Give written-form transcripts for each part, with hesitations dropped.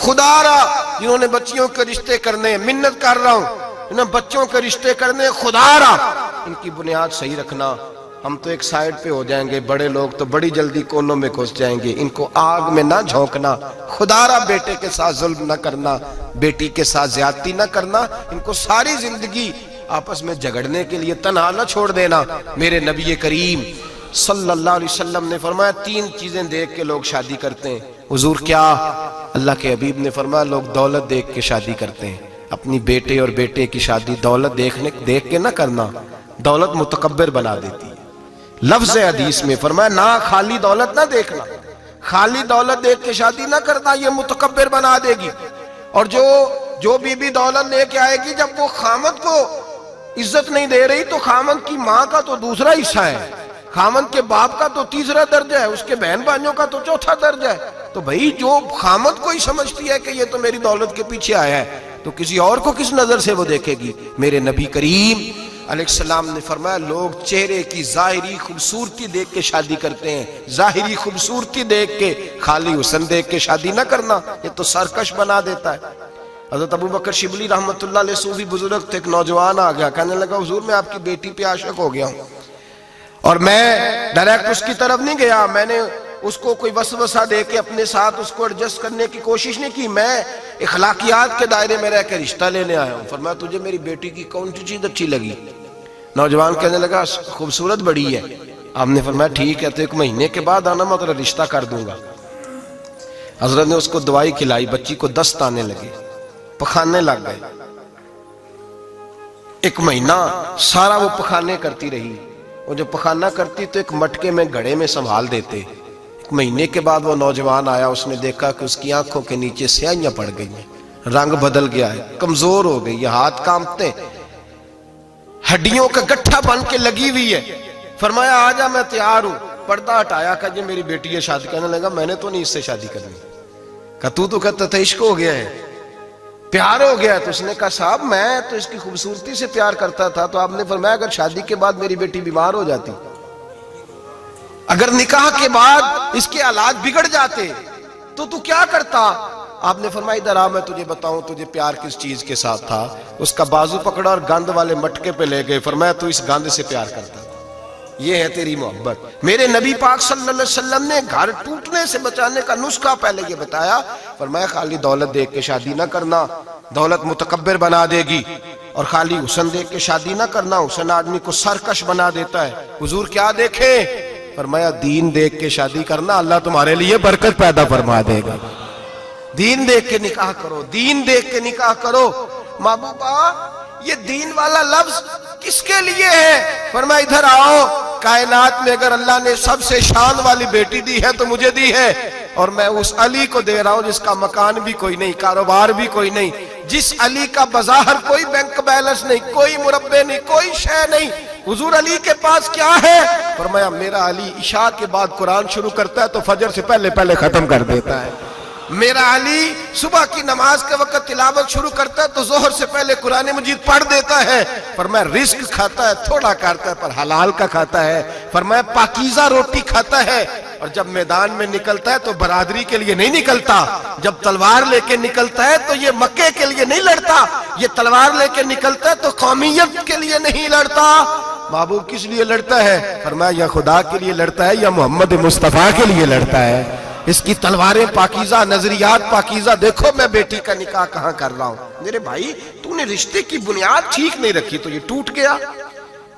خدا را جنہوں نے بچیوں کے رشتے کرنے ہیں، منت کر رہا ہوں انہیں بچوں کے رشتے کرنے، خدا را ان کی بنیاد صحیح رکھنا. ہم تو ایک سائیڈ پہ ہو جائیں گے، بڑے لوگ تو بڑی جلدی کونوں میں گھس جائیں گے. ان کو آگ میں نہ جھونکنا، خدا را بیٹے کے ساتھ ظلم نہ کرنا، بیٹی کے ساتھ زیادتی نہ کرنا. ان کو ساری زندگی آپس میں جھگڑنے کے لیے تنہا نہ چھوڑ دینا. میرے نبی کریم صلی اللہ علیہ وسلم نے فرمایا 3 چیزیں دیکھ کے لوگ شادی کرتے ہیں. حضور کیا؟ اللہ کے حبیب نے فرمایا لوگ دولت دیکھ کے شادی کرتے ہیں. اپنی بیٹے اور بیٹے کی شادی دولت دیکھ کے نہ کرنا، دولت متکبر بنا دیتی ہے. لفظ حدیث میں فرمایا نہ خالی دولت نہ دیکھنا، خالی دولت دیکھ کے شادی نہ کرنا، یہ متکبر بنا دے گی. اور جو بی دولت لے کے آئے گی، جب وہ خامد کو عزت نہیں دے رہی تو خامد کی ماں کا تو دوسرا حصہ ہے، خامد کے باپ کا تو تیسرا درجہ ہے، اس کے بہن بھائیوں کا تو چوتھا درجہ ہے. تو بھئی جو خامد کو ہی سمجھتی ہے کہ یہ تو میری دولت کے پیچھے آیا ہے، تو کسی اور کو کس نظر سے وہ دیکھے گی؟ میرے نبی کریم علیہ السلام نے فرمایا لوگ چہرے کی ظاہری خوبصورتی دیکھ کے شادی کرتے ہیں، ظاہری خوبصورتی دیکھ کے، خالی حسن دیکھ کے شادی نہ کرنا، یہ تو سرکش بنا دیتا ہے. حضرت ابو بکر شبلی رحمۃ اللہ علیہ صوفی بزرگ تھے، ایک نوجوان آ گیا، کہنے لگا حضور میں آپ کی بیٹی پہ عاشق ہو گیا ہوں، اور میں ڈائریکٹ اس کی طرف نہیں گیا، میں نے اس کو کوئی وسوسہ دے کے اپنے ساتھ اس کو ایڈجسٹ کرنے کی کوشش نہیں کی، میں اخلاقیات کے دائرے میں رہ کے رشتہ لینے آیا ہوں. فرمایا تجھے میری بیٹی کی کون سی چیز اچھی لگی؟ نوجوان کہنے لگا خوبصورت بڑی ہے. آپ نے فرمایا ٹھیک ہے تو 1 مہینے کے بعد آنا، میں تیرا رشتہ کر دوں گا. حضرت نے اس کو دوائی کھلائی، بچی کو دست آنے لگے، پخانے لگ گئے. 1 مہینہ سارا وہ پخانے کرتی رہی. وہ جو پخانہ کرتی تو ایک مٹکے میں گھڑے میں سنبھال دیتے. 1 مہینے کے بعد وہ نوجوان آیا، اس نے دیکھا کہ اس کی آنکھوں کے نیچے سیاہیاں پڑ گئی ہیں، رنگ بدل گیا ہے، کمزور ہو گئی ہے، ہاتھ کانپتے، ہڈیوں کا گٹھا بن کے لگی ہوئی ہے. فرمایا آجا میں تیار ہوں. پردہ ہٹایا کہ یہ میری بیٹی ہے، شادی کرنے لگا. میں نے تو نہیں اس سے شادی کرنی. کہا تو کہتا تھا عشق ہو گیا ہے، پیار ہو گیا ہے. تو اس نے کہا صاحب میں تو اس کی خوبصورتی سے پیار کرتا تھا. تو آپ نے فرمایا اگر شادی کے بعد میری بیٹی بیمار ہو جاتی، اگر نکاح کے بعد اس کے حالات بگڑ جاتے تو کیا کرتا؟ آپ نے فرمایا ادھر آ میں تجھے بتاؤں تجھے پیار کس چیز کے ساتھ تھا. اس کا بازو پکڑا اور گند والے مٹکے پہ لے گئے. فرمایا تو اس گند سے پیار کرتا تھا، یہ ہے تیری محبت. میرے نبی پاک صلی اللہ علیہ وسلم نے گھر ٹوٹنے سے بچانے کا نسخہ پہلے یہ بتایا. فرمایا خالی دولت دیکھ کے شادی نہ کرنا، دولت متکبر بنا دے گی. اور خالی حسن دیکھ کے شادی نہ کرنا، حسن آدمی کو سرکش بنا دیتا ہے. حضور کیا دیکھیں؟ فرمایا دین دیکھ کے شادی کرنا، اللہ تمہارے لیے برکت پیدا فرما دے گا. دین دیکھ کے نکاح کرو، دین دیکھ کے نکاح کرو. محبوبہ یہ دین والا لفظ کس کے لیے ہے؟ فرمایا ادھر آؤ، کائنات میں اگر اللہ نے سب سے شان والی بیٹی دی ہے تو مجھے دی ہے، اور میں اس علی کو دے رہا ہوں جس کا مکان بھی کوئی نہیں، کاروبار بھی کوئی نہیں، جس علی کا بظاہر کوئی بینک بیلنس نہیں، کوئی مربع نہیں، کوئی شے نہیں. حضور علی کے پاس کیا ہے؟ فرمایا میرا علی عشاء کے بعد قرآن شروع کرتا ہے تو فجر سے پہلے ختم کر دیتا ہے. میرا علی صبح کی نماز کے وقت تلاوت شروع کرتا ہے تو ظہر سے پہلے قرآن مجید پڑھ دیتا ہے. فرمایا رزق کھاتا ہے، تھوڑا کھاتا ہے پر حلال کا کھاتا ہے. فرمایا پاکیزہ روٹی کھاتا ہے، اور جب میدان میں نکلتا ہے تو برادری کے لیے نہیں نکلتا. جب تلوار لے کے نکلتا ہے تو یہ مکے کے لیے نہیں لڑتا، یہ تلوار لے کے نکلتا ہے تو قومیت کے لیے نہیں لڑتا. محبوب کس لیے لڑتا ہے؟ فرمایا یا خدا کے لیے لڑتا ہے یا محمد مصطفیٰ کے لیے لڑتا ہے. اس کی تلواریں پاکیزہ، نظریات پاکیزہ. دیکھو میں بیٹی کا نکاح کہاں کر رہا ہوں. میرے بھائی تو نے رشتے کی بنیاد ٹھیک نہیں رکھی تو یہ ٹوٹ گیا.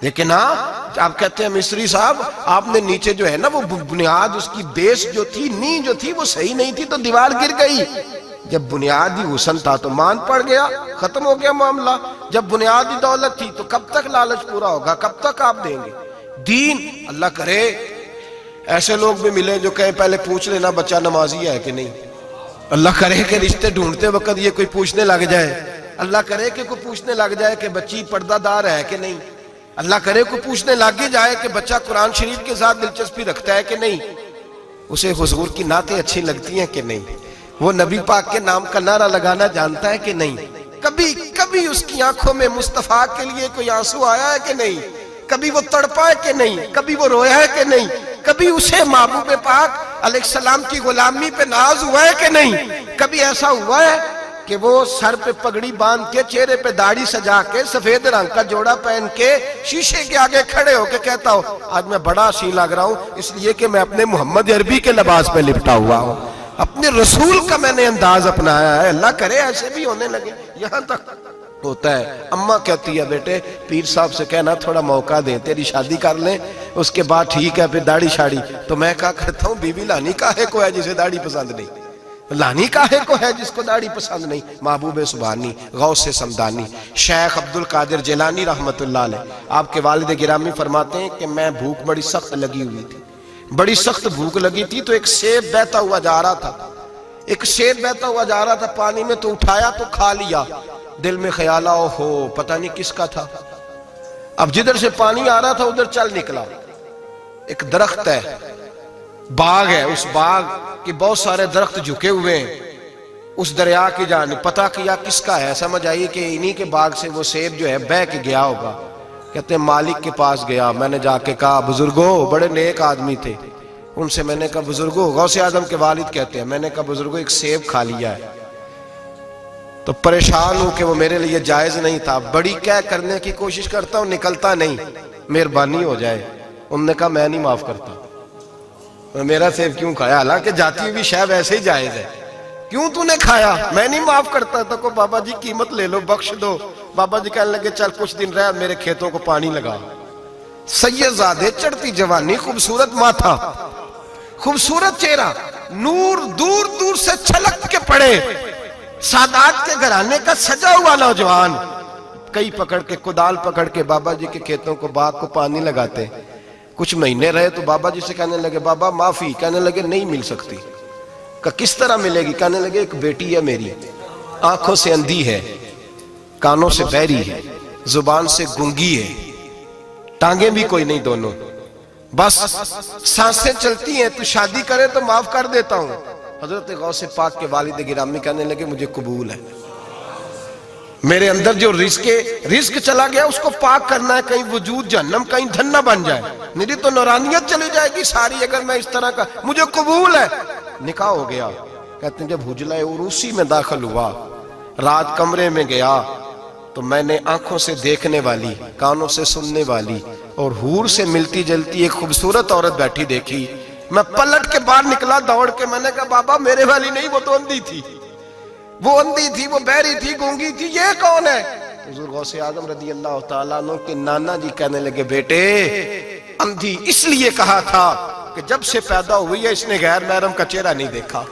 لیکن ہاں آپ کہتے ہیں مصری صاحب آپ نے نیچے جو ہے نا وہ بنیاد، اس کی بیس جو تھی، نیو جو تھی وہ صحیح نہیں تھی تو دیوار گر گئی. جب بنیادی حسن تھا تو مان پڑ گیا، ختم ہو گیا معاملہ. جب بنیادی دولت تھی تو کب تک لالچ پورا ہوگا، کب تک آپ دیں گے؟ دین اللہ کرے ایسے لوگ بھی ملے جو کہیں پہلے پوچھ لینا بچہ نمازی ہے کہ نہیں. اللہ کرے کہ رشتے ڈھونڈتے وقت یہ کوئی پوچھنے لگ جائے. اللہ کرے کہ کوئی پوچھنے لگ جائے کہ بچی پردہ دار ہے کہ نہیں. اللہ کرے کوئی پوچھنے لگ جائے کہ بچہ قرآن شریف کے ساتھ دلچسپی رکھتا ہے کہ نہیں. اسے حضور کی نعتیں اچھی لگتی ہیں کہ نہیں. وہ نبی پاک کے نام کا نعرہ لگانا جانتا ہے کہ نہیں. کبھی اس کی آنکھوں میں مصطفیٰ کے لیے کوئی آنسو آیا ہے کہ نہیں. کبھی وہ تڑپا ہے کہ نہیں. کبھی وہ رویا ہے کہ نہیں. کبھی اسے محبوب پاک علیہ السلام کی غلامی پہ ناز ہوا ہے کہ نہیں؟ کبھی ایسا ہوا ہے کہ وہ سر پہ پگڑی باندھ کے، چہرے پہ داڑھی سجا کے، سفید رنگ کا جوڑا پہن کے شیشے کے آگے کھڑے ہو کے کہتا ہو آج میں بڑا حسین لگ رہا ہوں اس لیے کہ میں اپنے محمد عربی کے لباس پہ لپٹا ہوا ہوں، اپنے رسول کا میں نے انداز اپنایا ہے؟ اللہ کرے ایسے بھی ہونے لگے۔ یہاں تک ہوتا ہے اماں کہتی ہے بیٹے پیر صاحب سے کہنا تھوڑا موقع دیں، تیری شادی کر لیں، اس کے بعد ٹھیک ہے پھر داڑھی شاڑی۔ تو میں کہا کرتا ہوں بیوی لانی کاہے کو ہے جسے داڑھی پسند نہیں؟ لانی کاہے کو ہے جس کو داڑھی پسند نہیں؟ محبوب سبحانی، غوث سمدانی، شیخ عبد القادر جیلانی رحمت اللہ علیہ، آپ کے والد گرامی فرماتے ہیں کہ میں بھوک بڑی سخت لگی ہوئی تھی، بڑی سخت بھوک لگی تھی تو ایک سیب بہتا ہوا جا رہا تھا، ایک سیب بہتا ہوا جا رہا تھا پانی میں، تو اٹھایا تو کھا لیا۔ دل میں خیال آؤ ہو پتہ نہیں کس کا تھا۔ اب جدھر سے پانی آ رہا تھا ادھر چل نکلا، ایک درخت ہے، باغ ہے، اس باغ کے بہت سارے درخت جھکے ہوئے ہیں، اس دریا کی جانب پتہ کیا کس کا ہے، سمجھ آئی کہ انہی کے باغ سے وہ سیب جو ہے بہہ کے گیا ہوگا۔ کہتے ہیں مالک کے پاس گیا، میں نے جا کے کہا بزرگو، بڑے نیک آدمی تھے، ان سے میں نے کہا بزرگو، غوث اعظم کے والد کہتے ہیں، میں نے کہا بزرگو ایک سیب کھا لیا ہے، تو پریشان ہوں کہ وہ میرے لیے جائز نہیں تھا، بڑی کہہ کرنے کی کوشش کرتا ہوں نکلتا نہیں، مہربانی ہو جائے۔ انہوں نے کہا میں نہیں معاف کرتا، میرا سیب کیوں کھایا؟ حالانکہ جاتی ہوئی شے ویسے ہی جائز ہے، کیوں تو نے کھایا؟ میں نہیں معاف کرتا۔ تو کو بابا جی قیمت لے لو، بخش دو۔ بابا جی کہنے لگے چل کچھ دن رہ، میرے کھیتوں کو پانی لگا۔ سید زادے، چڑھتی جوانی، خوبصورت ماتھا، خوبصورت چہرہ، نور دور دور سے چھلک کے پڑے، سادات کے گھرانے کا سجا ہوا نوجوان، کئی پکڑ کے، کدال پکڑ کے بابا جی کے کھیتوں کو، باغ کو پانی لگاتے۔ کچھ مہینے رہے تو بابا جی سے کہنے لگے بابا معافی، کہنے لگے نہیں مل سکتی۔ کہ کس طرح ملے گی؟ کہنے لگے ایک بیٹی ہے میری، آنکھوں سے اندھی ہے، کانوں سے بہری ہے، زبان سے گنگی ہے، ٹانگیں بھی کوئی نہیں دونوں، بس سانسیں چلتی ہیں، تو شادی کرے تو معاف کر دیتا ہوں۔ حضرت غوث پاک کے والد گرامی کہنے لگے مجھے قبول ہے، میرے اندر جو رزق چلا گیا اس کو پاک کرنا ہے، کہیں وجود جہنم کہیں دھن نہ بن جائے، میری تو نورانیت چلی جائے گی ساری اگر میں اس طرح کا، مجھے قبول ہے۔ نکاح ہو گیا۔ کہتے ہیں جب حجلہ عروسی میں داخل ہوا، رات کمرے میں گیا تو میں نے آنکھوں سے دیکھنے والی، کانوں سے سننے والی اور حور سے ملتی جلتی ایک خوبصورت عورت بیٹھی دیکھی۔ میں پلٹ کے باہر نکلا دوڑ کے، میں نے کہا بابا میرے والی نہیں، وہ تو اندھی تھی، وہ اندھی تھی، وہ بہری تھی، گونگی تھی، یہ کون ہے؟ حضور غوث اعظم رضی اللہ تعالیٰ عنہ کے نانا جی کہنے لگے بیٹے اندھی اس لیے کہا تھا کہ جب سے پیدا ہوئی ہے اس نے غیر محرم کا چہرہ نہیں دیکھا،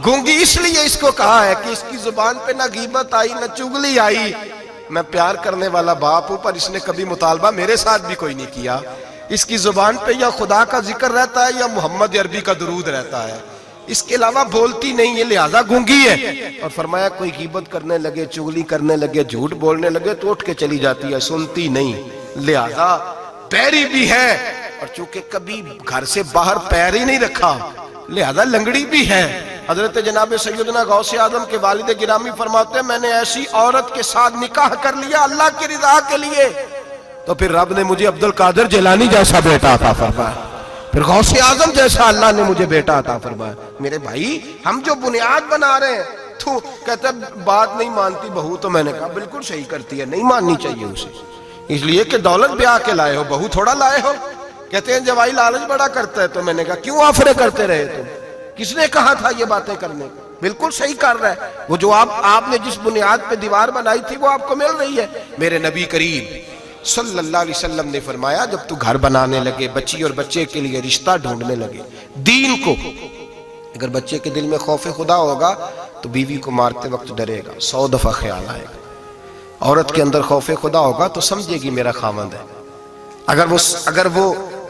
گونگی اس لیے اس کو کہا ہے کہ اس کی زبان پہ نہ غیبت آئی نہ چغلی آئی، میں پیار کرنے والا باپ ہوں پر اس نے کبھی مطالبہ میرے ساتھ بھی کوئی نہیں کیا، اس کی زبان پہ یا خدا کا ذکر رہتا ہے یا محمد عربی کا درود رہتا ہے، اس کے علاوہ بولتی نہیں، یہ لہذا گونگی ہے۔ اور فرمایا کوئی غیبت کرنے لگے، چغلی کرنے لگے، جھوٹ بولنے لگے تو اٹھ کے چلی جاتی ہے، سنتی نہیں، لہذا پیری بھی ہے، اور چونکہ کبھی گھر سے باہر پیر ہی نہیں رکھا لہذا لنگڑی بھی ہے۔ حضرت جناب سیدنا غوث اعظم کے والد گرامی فرماتے ہیں میں نے ایسی عورت کے ساتھ نکاح کر لیا اللہ کی رضا کے لیے، تو پھر رب نے مجھے عبد القادر جیلانی جیسا بیٹا عطا فرمایا، پھر غوث اعظم جیسا اللہ نے مجھے بیٹا عطا فرمایا۔ میرے بھائی ہم جو بنیاد بنا رہے ہیں، تو کہتا ہے بات نہیں مانتی بہو، تو میں نے کہا بالکل صحیح کرتی ہے، نہیں ماننی چاہیے اسے، اس لیے کہ دولت بیاہ کے لائے ہو، بہو تھوڑا لائے ہو۔ کہتے ہیں جوائی لالچ بڑا کرتا ہے، تو میں نے کہا کیوں آفرے کرتے رہے تم؟ کس نے کہا تھا یہ باتیں کرنے؟ بالکل صحیح کر رہا ہے، وہ جو آپ نے جس بنیاد پہ دیوار بنائی تھی وہ آپ کو مل رہی ہے۔ میرے نبی کریم صلی اللہ علیہ وسلم نے فرمایا جب تو گھر بنانے لگے، بچی اور بچے کے لیے رشتہ ڈھونڈنے لگے، دین کو، اگر بچے کے دل میں خوف خدا ہوگا تو بیوی کو مارتے وقت ڈرے گا، 100 دفعہ خیال آئے گا۔ عورت کے اندر خوف خدا ہوگا تو سمجھے گی میرا خاوند ہے۔ اگر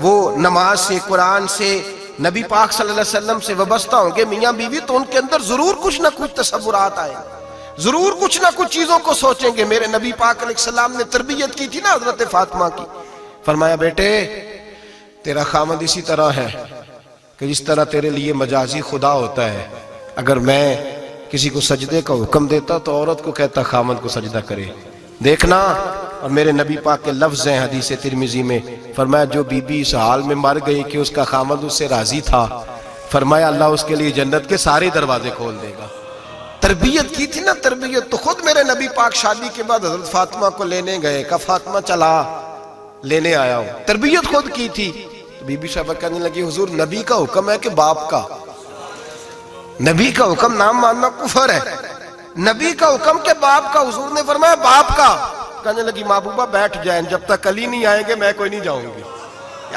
وہ نماز سے، قرآن سے، نبی پاک صلی اللہ علیہ وسلم سے وابستہ ہوں گے میاں بیوی، تو ان کے اندر ضرور کچھ نہ کچھ تصورات آئیں، ضرور کچھ نہ کچھ چیزوں کو سوچیں گے۔ میرے نبی پاک علیہ السلام نے تربیت کی تھی نا حضرت فاطمہ کی، فرمایا بیٹے تیرا خامد اسی طرح ہے کہ جس طرح تیرے لیے مجازی خدا ہوتا ہے، اگر میں کسی کو سجدے کا حکم دیتا تو عورت کو کہتا خامد کو سجدہ کرے، دیکھنا اور میرے نبی پاک کے لفظ ہیں حدیث ترمذی میں، فرمایا جو بی بی اس حال میں مر گئی کہ اس کا خاوند اس سے راضی تھا، فرمایا اللہ اس کے لیے جنت کے سارے دروازے کھول دے گا۔ تربیت کی تھی نا، تربیت تو خود میرے نبی پاک شادی کے بعد حضرت فاطمہ کو لینے گئے، کہا فاطمہ چلا لینے آیا ہوں، تربیت خود کی تھی۔ تو بی بی صاحبہ کہنے لگی حضور نبی کا حکم ہے کہ باپ کا؟ نبی کا حکم نام ماننا کفر ہے، نبی کا حکم کہ باپ کا، حضور نے فرمایا باپ کا۔ کہنے لگی محبوبہ بیٹھ جائیں، جب تک علی نہیں آئیں گے میں کوئی نہیں جاؤں گی۔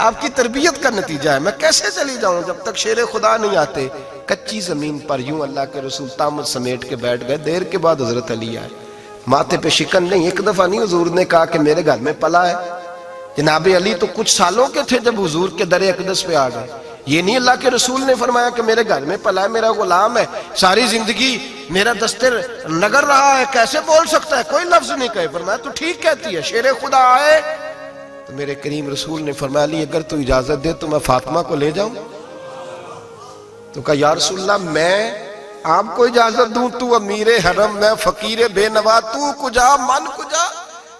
آپ کی تربیت کا نتیجہ ہے، میں کیسے چلی جاؤں جب تک شیر خدا نہیں آتے۔ کچی زمین پر یوں اللہ کے رسول طامت سمیٹ کے بیٹھ گئے، دیر کے بعد حضرت علی آئے، ماتھے پہ شکن نہیں، ایک دفعہ نہیں حضور نے کہا کہ میرے گھر میں پلا ہے۔ جناب علی تو کچھ سالوں کے تھے جب حضور کے در اقدس پہ آ گئے، یہ نہیں اللہ کے رسول نے فرمایا کہ میرے گھر میں پلا ہے، میرا غلام ہے، ساری زندگی میرا دستر نگر رہا ہے، کیسے بول سکتا ہے، کوئی لفظ نہیں کہے۔ فرمایا تو ٹھیک کہتی ہے، شیر خدا آئے تو میرے کریم رسول نے فرمایا علی اگر تو اجازت دے تو میں فاطمہ کو لے جاؤں؟ تو کہا یا رسول اللہ میں آپ کو اجازت دوں، تو امیر حرم، میں فقیر بے نوا، تو کجا من کجا،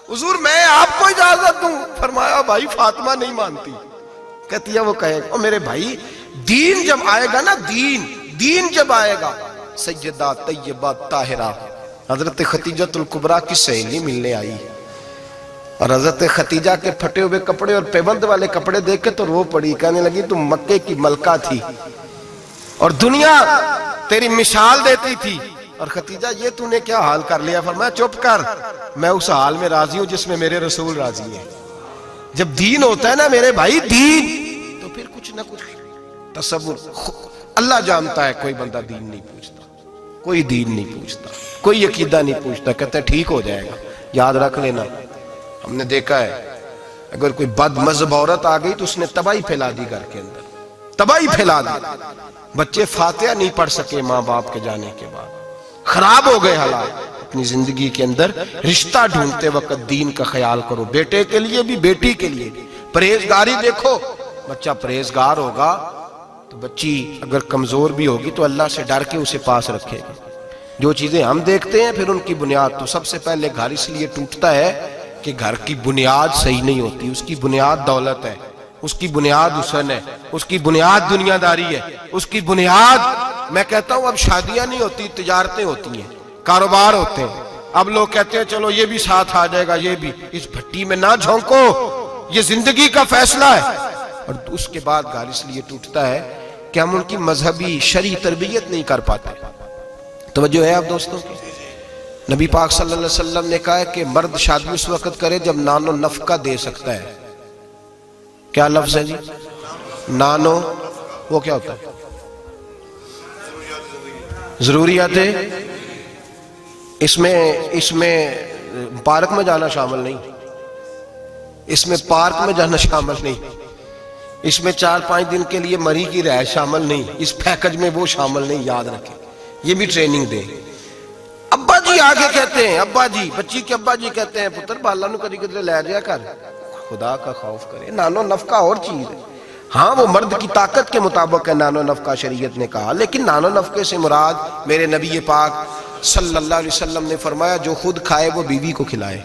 حضور میں آپ کو اجازت دوں؟ فرمایا بھائی فاطمہ نہیں مانتی، کہتی ہے وہ کہے گا میرے بھائی دین جب آئے گا نا، دین جب آئے گا، سیدہ طیبہ طاہرہ حضرت ختیجۃ الکبریٰ کی سہیلی ملنے آئی، اور حضرت ختیجہ کے پھٹے ہوئے کپڑے اور پیبند والے کپڑے دیکھ کے تو رو پڑی، کہنے لگی تم مکے کی ملکہ تھی اور دنیا تیری مثال دیتی تھی، اور ختیجہ یہ تو نے کیا حال کر لیا؟ فرمایا چپ کر، میں اس حال میں راضی ہوں جس میں میرے رسول راضی ہیں۔ جب دین ہوتا ہے نا میرے بھائی، دین تو پھر کچھ نہ کچھ تصور اللہ جانتا ہے، کوئی بندہ دین نہیں پوچھتا، کوئی دین نہیں پوچھتا، کوئی عقیدہ نہیں پوچھتا، کہتا ہے ٹھیک ہو جائے گا۔ یاد رکھ لینا، ہم نے دیکھا ہے اگر کوئی بد مذہب عورت آ گئی تو اس نے تباہی پھیلا دی گھر کے اندر، تباہی پھیلا دی، بچے فاتحہ نہیں پڑھ سکے ماں باپ کے جانے کے بعد، خراب ہو گئے حالات۔ اپنی زندگی کے اندر رشتہ ڈھونڈتے وقت دین کا خیال کرو، بیٹے کے لیے بھی بیٹی کے لیے بھی۔ پرہیزگاری دیکھو، بچہ پرہیزگار ہوگا تو بچی اگر کمزور بھی ہوگی تو اللہ سے ڈر کے اسے پاس رکھے گا۔ جو چیزیں ہم دیکھتے ہیں پھر ان کی بنیاد، تو سب سے پہلے گھر اس لیے ٹوٹتا ہے کہ گھر کی بنیاد صحیح نہیں ہوتی، اس کی بنیاد دولت ہے، اس کی بنیاد حسن ہے، اس کی بنیاد دنیا داری ہے، اس کی بنیاد، میں کہتا ہوں اب شادیاں نہیں ہوتی، تجارتیں ہوتی ہیں، کاروبار ہوتے ہیں۔ اب لوگ کہتے ہیں چلو یہ بھی ساتھ آ جائے گا، یہ بھی، اس بھٹی میں نہ جھونکو، یہ زندگی کا فیصلہ ہے۔ اور اس کے بعد گھر اس لیے ٹوٹتا ہے کہ ہم ان کی مذہبی شرعی تربیت نہیں کر پاتے۔ توجہ ہے آپ دوستوں کی؟ نبی پاک صلی اللہ علیہ وسلم نے کہا ہے کہ مرد شادی اس وقت کرے جب نان و نفقہ دے سکتا ہے۔ کیا لفظ ہے جی؟ نان و، وہ کیا ہوتا ہے؟ ضروریات ہے۔ اس میں پارک میں جانا شامل نہیں، اس میں پارک میں جانا شامل نہیں، اس میں 4-5 دن کے لیے مری کی رہائش شامل نہیں، اس پیکج میں وہ شامل نہیں، یاد رکھیں، یہ بھی ٹریننگ دیں۔ ابا جی آگے کہتے ہیں، ابا جی، بچی کے ابا جی کہتے ہیں پتر بالا نو کدی کدی لے جایا کر، خدا کا خوف کرے۔ نانو نفقہ اور چیز ہے، ہاں وہ مرد کی طاقت کے مطابق ہے نانو نفقہ شریعت نے کہا، لیکن نانو نفقے سے مراد میرے نبی پاک صلی اللہ علیہ وسلم نے فرمایا جو خود کھائے وہ بیوی کو کھلائے،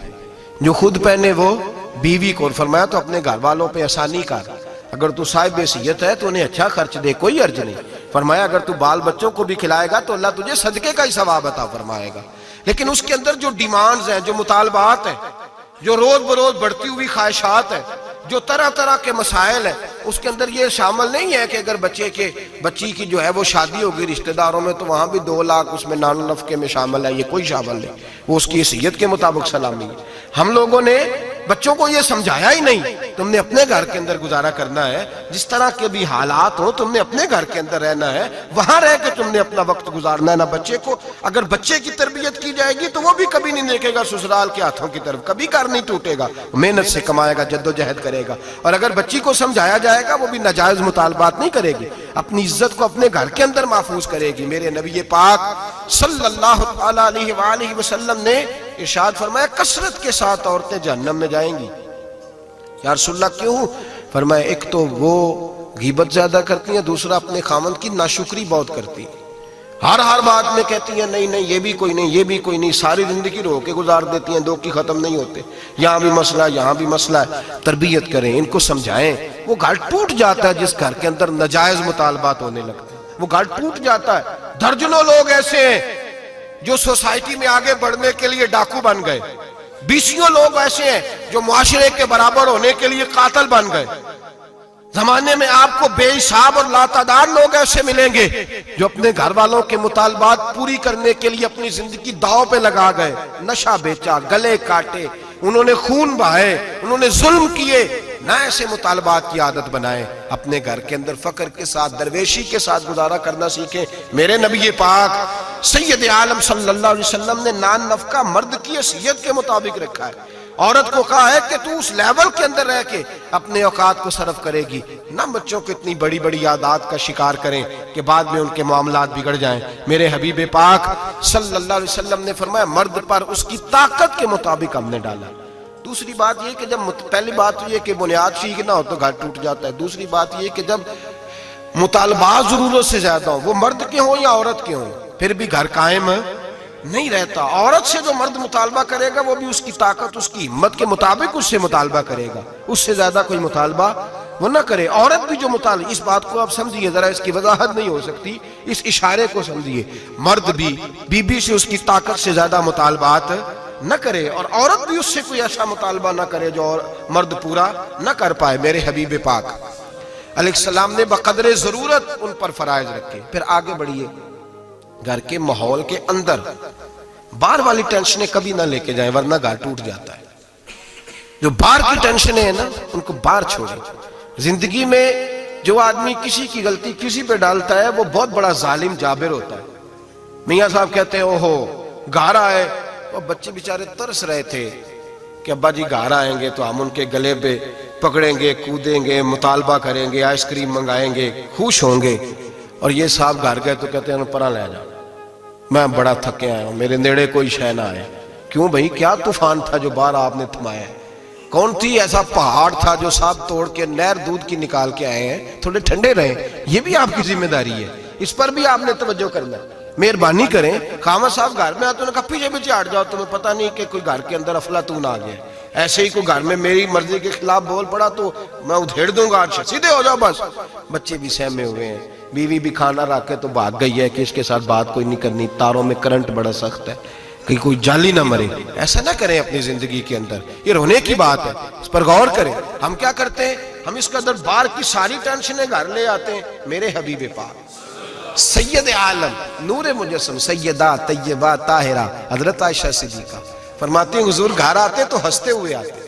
جو خود پہنے وہ بیوی کو، اور فرمایا تو اپنے گھر والوں پہ آسانی کر، اگر تو صاحب حیثیت ہے تو انہیں اچھا خرچ دے، کوئی عرض نہیں۔ فرمایا اگر تو بال بچوں کو بھی کھلائے گا تو اللہ تجھے صدقے کا ہی ثواب عطا فرمائے گا، لیکن اس کے اندر جو ڈیمانڈز ہیں، جو مطالبات ہیں، جو روز بروز بڑھتی ہوئی خواہشات ہیں، جو طرح طرح کے مسائل ہیں، اس کے اندر یہ شامل نہیں ہے کہ اگر بچی کی جو ہے وہ شادی ہوگی رشتہ داروں میں تو وہاں بھی 2 لاکھ اس میں نان و نفقے میں شامل ہے، یہ کوئی شامل نہیں، وہ اس کی حیثیت کے مطابق سلامی ہے۔ ہم لوگوں نے بچوں کو یہ سمجھایا ہی نہیں، تم نے اپنے گھر کے اندر گزارا کرنا ہے، جس طرح کے بھی حالات ہوں تم نے اپنے گھر کے اندر رہنا ہے، وہاں رہ کے تم نے اپنا وقت گزارنا ہے۔ نہ بچے کو، اگر بچے کی تربیت کی جائے گی تو وہ بھی کبھی نہیں دیکھے گا سسرال کے ہاتھوں کی طرف، کبھی گھر نہیں ٹوٹے گا، محنت سے کمائے گا، جد و جہد کرے گا، اور اگر بچی کو سمجھایا جائے گا وہ بھی ناجائز مطالبات نہیں کرے گی، اپنی عزت کو اپنے گھر کے اندر محفوظ کرے گی۔ میرے نبی پاک صلی اللہ علیہ وآلہ وسلم نے ارشاد فرمایا کثرت کے ساتھ عورتیں جہنم میں جائیں گی۔ یا رسول اللہ کیوں؟ فرمایا ایک تو وہ غیبت زیادہ کرتی ہیں، دوسرا اپنے خامند کی ناشکری بہت کرتی ہیں۔ ہر بات میں کہتی ہیں نہیں نہیں یہ بھی کوئی نہیں یہ بھی کوئی نہیں، ساری زندگی رو کے گزار دیتی ہیں، دو کی ختم نہیں ہوتے، یہاں بھی مسئلہ یہاں بھی مسئلہ ہے۔ تربیت کریں، ان کو سمجھائیں۔ وہ گھر ٹوٹ جاتا ہے جس گھر کے اندر ناجائز مطالبات ہونے لگتے ہیں، وہ گھر ٹوٹ جاتا ہے۔ درجنوں لوگ ایسے ہیں جو سوسائٹی میں آگے بڑھنے کے لیے ڈاکو بن گئے، بیسیوں لوگ ایسے ہیں جو معاشرے کے برابر ہونے کے لیے قاتل بن گئے۔ زمانے میں آپ کو بے حساب اور لاتعداد لوگ ایسے ملیں گے جو اپنے گھر والوں کے مطالبات پوری کرنے کے لیے اپنی زندگی داؤ پہ لگا گئے، نشہ بیچا، گلے کاٹے، انہوں نے خون بہائے، انہوں نے ظلم کیے۔ نہ ایسے مطالبات کی عادت بنائیں، اپنے گھر کے اندر فقر کے ساتھ، درویشی کے ساتھ گزارا کرنا سیکھیں۔ میرے نبی پاک سید عالم صلی اللہ علیہ وسلم نے نان نفقہ مرد کی حیثیت کے مطابق رکھا ہے۔ عورت کو کہا ہے کہ تو اس لیول کے اندر رہ کے اپنے اوقات کو صرف کرے گی، نہ بچوں کو اتنی بڑی بڑی عادات کا شکار کریں کہ بعد میں ان کے معاملات بگڑ جائیں۔ میرے حبیب پاک صلی اللہ علیہ وسلم نے فرمایا مرد پر اس کی طاقت کے مطابق ہم نے ڈالا۔ دوسری بات یہ کہ جب پہلی بات یہ کہ بنیاد ٹھیک نہ ہو تو گھر ٹوٹ جاتا ہے، دوسری بات یہ کہ جب مطالبات ضرورت سے زیادہ ہوں، وہ مرد کے ہوں یا عورت کے ہوں، پھر بھی گھر قائم نہیں رہتا۔ عورت سے جو مرد مطالبہ کرے گا وہ بھی اس کی طاقت، اس کی ہمت کے مطابق اس سے مطالبہ کرے گا، اس سے زیادہ کوئی مطالبہ وہ نہ کرے۔ عورت بھی جو مطالبہ، اس بات کو آپ سمجھیے ذرا، اس کی وضاحت نہیں ہو سکتی، اس اشارے کو سمجھیے۔ مرد بھی بیوی سے اس کی طاقت سے زیادہ مطالبات نہ کرے، اور عورت بھی اس سے کوئی ایسا مطالبہ نہ کرے جو مرد پورا نہ کر پائے۔ میرے حبیب پاک علیہ السلام نے بقدر ضرورت ان پر فرائض رکھے۔ پھر آگے بڑھیے، گھر کے ماحول کے اندر باہر والی ٹینشنیں کبھی نہ لے کے جائیں ورنہ گھر ٹوٹ جاتا ہے۔ جو باہر کی ٹینشنیں ہیں نا ان کو باہر چھوڑیں۔ زندگی میں جو آدمی کسی کی غلطی کسی پہ ڈالتا ہے وہ بہت بڑا ظالم جابر ہوتا ہے۔ میاں صاحب کہتے ہیں اوہو گھر آئے، اور بچے بیچارے ترس رہے تھے کہ ابا جی گھر آئیں گے تو ہم ان کے گلے پہ پکڑیں گے، کودیں گے، مطالبہ کریں گے، آئس کریم منگائیں گے، خوش ہوں گے۔ اور یہ صاحب گھر گئے تو کہتے ہیں پرا لے جاؤ، میں بڑا تھکے آیا ہوں، میرے نیڑے کوئی شے نہ آئے۔ کیوں بھائی، کیا طوفان تھا جو باہر آپ نے تھمایا ہے؟ کون تھی ایسا پہاڑ تھا جو صاحب توڑ کے نہر دودھ کی نکال کے آئے ہیں؟ تھوڑے ٹھنڈے رہیں، یہ بھی آپ کی ذمہ داری ہے، اس پر بھی آپ نے توجہ کرنا ہے۔ مہربانی کریں، خامہ صاحب گھر میں آتے انہوں نے کہا پیچھے پیچھے ہٹ جاؤ، تمہیں پتہ نہیں کہ کوئی گھر کے اندر افلاطون آ گیا۔ ایسے ہی کوئی گھر میں میری مرضی کے خلاف بول پڑا تو میں ادھیڑ دوں گا، سیدھے ہو جاؤ بس۔ بچے بھی سہمے ہوئے ہیں، بیوی بھی کھانا رکھ کے تو بھاگ گئی ہے کہ اس کے ساتھ بات کوئی نہیں کرنی، تاروں میں کرنٹ بڑا سخت ہے کہ کوئی جالی نہ مرے۔ ایسا نہ کریں اپنی زندگی کے اندر، یہ رونے کی بات ہے، اس پر غور کریں۔ ہم کیا کرتے ہیں، ہم اس کے اندر باہر کی ساری ٹینشنیں گھر لے آتے ہیں۔ میرے حبیب پاک سید عالم نور مجسم سیدہ طیبہ طاہرہ حضرت عائشہ صدیقہ فرماتی ہیں حضور گھر آتے تو ہنستے ہوئے آتے،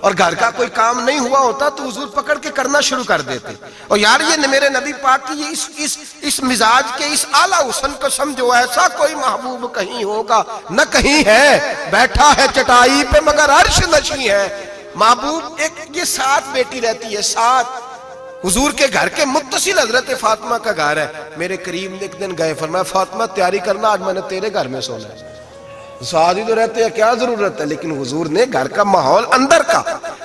اور گھر کا کوئی کام نہیں ہوا ہوتا تو حضور پکڑ کے کرنا شروع کر دیتے۔ اور یار یہ میرے نبی پاک کی یہ اس مزاج کے اس اعلیٰ حسن کو سمجھو، ایسا کوئی محبوب کہیں ہوگا نہ کہیں ہے، بیٹھا ہے چٹائی پہ مگر عرش نشیں ہے۔ محبوب ایک یہ ساتھ بیٹی رہتی ہے، ساتھ حضور کے گھر کے متصل حضرت فاطمہ کا گھر ہے۔ میرے کریم نے ایک دن گئے، فرمایا فاطمہ تیاری کرنا، آج میں نے تیرے گھر میں سونا ہے۔ ساتھ ہی تو رہتے ہیں، کیا ضرورت ہے، لیکن حضور نے گھر کا ماحول اندر کا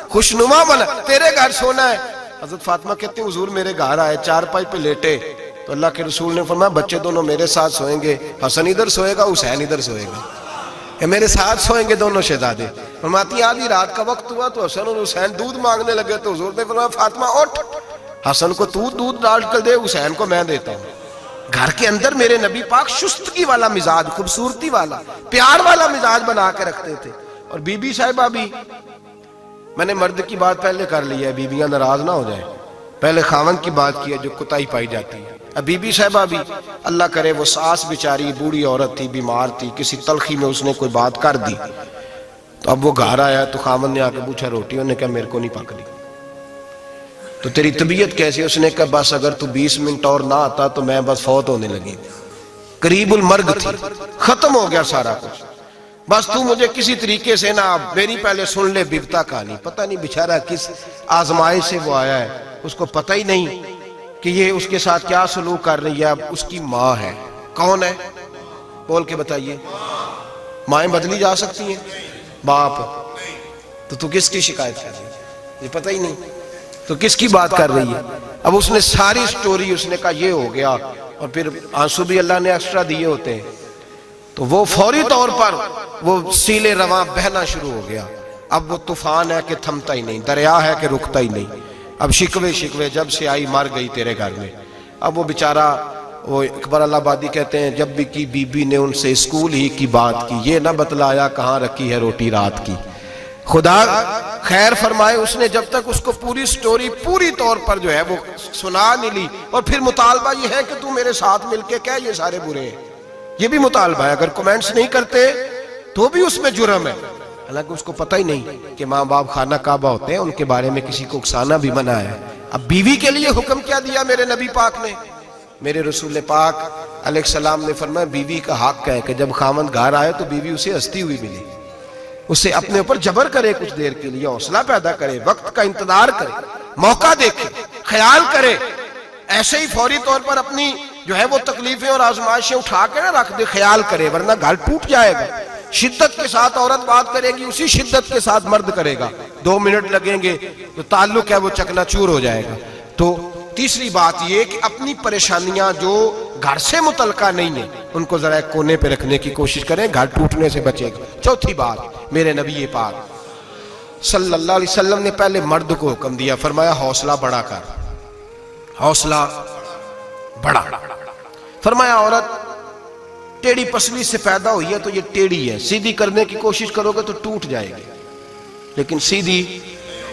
خوشنما بنا، تیرے گھر سونا ہے۔ حضرت فاطمہ کہتے ہیں حضور میرے گھر آئے، چارپائی پہ لیٹے تو اللہ کے رسول نے فرمایا بچے دونوں میرے ساتھ سوئیں گے، حسن ادھر سوئے گا، حسین ادھر سوئے گا، کہ میرے ساتھ سوئیں گے دونوں شہزادے۔ فرماتی آدھی رات کا وقت ہوا تو حسن اور حسین دودھ مانگنے لگے تو حضور نے فرمایا فاطمہ اٹھ، حسن کو تو دودھ ڈال کر دے، حسین کو میں دیتا ہوں۔ گھر کے اندر میرے نبی پاک شستگی والا مزاج، خوبصورتی والا، پیار والا مزاج بنا کے رکھتے تھے۔ اور بی بی صاحبہ بھی، میں نے مرد کی بات پہلے کر لی ہے، بیویاں ناراض نہ ہو جائیں، پہلے خاوند کی بات کی ہے جو کوتاہی پائی جاتی ہے۔ اب بی بی صاحبہ بھی اللہ کرے وہ ساس بیچاری بوڑھی عورت تھی، بیمار تھی، کسی تلخی میں اس نے کوئی بات کر دی، تو اب وہ گھر آیا تو خاوند نے آ کے پوچھا روٹی، انہوں نے کہا میرے کو نہیں پک رہی، تو تیری طبیعت کیسی؟ اس نے کہا بس اگر تو 20 منٹ اور نہ آتا تو میں بس فوت ہونے لگی، قریب المرگ تھی، ختم ہو گیا سارا کچھ، بس تو مجھے کسی طریقے سے نہ، میری پہلے سن لے بیوتا کہانی۔ پتہ نہیں بیچارہ کس آزمائش سے وہ آیا ہے، اس کو پتہ ہی نہیں کہ یہ اس کے ساتھ کیا سلوک کر رہی ہے۔ اب اس کی ماں ہے، کون ہے بول کے بتائیے؟ مائیں بدلی جا سکتی ہیں، باپ، تو کس کی شکایت کر رہی ہے؟ یہ پتہ ہی نہیں تو کس کی بات کر رہی ہے؟ اب اس نے ساری سٹوری، اس نے کہا یہ ہو گیا، اور پھر آنسو بھی اللہ نے ایکسٹرا دیے ہوتے ہیں، تو وہ فوری طور پر وہ سیلے رواں بہنا شروع ہو گیا. اب وہ طوفان ہے کہ تھمتا ہی نہیں، دریا ہے کہ رکتا ہی نہیں. اب شکوے جب سے آئی مر گئی تیرے گھر میں. اب وہ بیچارہ، وہ اکبر اللہ آبادی کہتے ہیں جب بھی کی بی بی نے ان سے اسکول ہی کی بات کی، یہ نہ بتلایا کہاں رکھی ہے روٹی رات کی. خدا خیر فرمائے، اس نے جب تک اس کو پوری سٹوری پوری طور پر جو ہے وہ سنا نہیں لی. اور پھر مطالبہ یہ ہے کہ تو میرے ساتھ مل کے کہہ یہ سارے برے ہیں، یہ بھی مطالبہ ہے. اگر کومنٹس نہیں کرتے تو بھی اس میں جرم ہے. حالانکہ اس کو پتہ ہی نہیں کہ ماں باپ خانہ کعبہ ہوتے ہیں، ان کے بارے میں کسی کو اکسانا بھی منع ہے. اب بیوی کے لیے حکم کیا دیا میرے نبی پاک نے؟ میرے رسول پاک علیہ السلام نے فرمایا بیوی کا حق ہے کہ جب خاوند گھر آئے تو بیوی اسے ہنستی ہوئی ملے، اسے اپنے اوپر جبر کرے، کچھ دیر کے لیے حوصلہ پیدا کرے، وقت کا انتظار کرے، موقع دیکھے، خیال کرے. ایسے ہی فوری طور پر اپنی جو ہے وہ تکلیفیں اور آزمائشیں اٹھا کے نہ رکھ دے، خیال کرے، ورنہ گھر ٹوٹ جائے گا. شدت کے ساتھ عورت بات کرے گی، اسی شدت کے ساتھ مرد کرے گا. 2 منٹ لگیں گے تو تعلق ہے وہ چکنا چور ہو جائے گا. تو تیسری بات یہ کہ اپنی پریشانیاں جو گھر سے متعلقہ نہیں ہیں ان کو ذرا ایک کونے پہ رکھنے کی کوشش کریں، گھر ٹوٹنے سے بچے گا. چوتھی بات، میرے نبی پاک صلی اللہ علیہ وسلم نے پہلے مرد کو حکم دیا، فرمایا حوصلہ بڑا کر، حوصلہ بڑا. فرمایا عورت ٹیڑھی پسلی سے پیدا ہوئی ہے تو یہ ٹیڑھی ہے، سیدھی کرنے کی کوشش کرو گے تو ٹوٹ جائے گی، لیکن سیدھی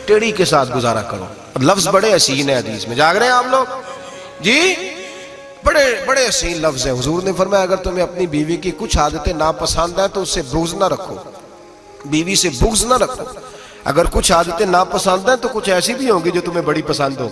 ٹیڑھی کے ساتھ گزارا کرو. لفظ بڑے حسین ہیں، حدیث میں جاگ رہے ہیں آپ لوگ جی، بڑے بڑے حسین لفظ ہیں. حضور نے فرمایا اگر تمہیں اپنی بیوی کی کچھ عادتیں ناپسند ہیں تو اس سے بغض نہ رکھو، بیوی سے بغض نہ رکھو. اگر کچھ عادتیں ناپسند ہیں تو کچھ ایسی بھی ہوں گی جو تمہیں بڑی پسند ہو.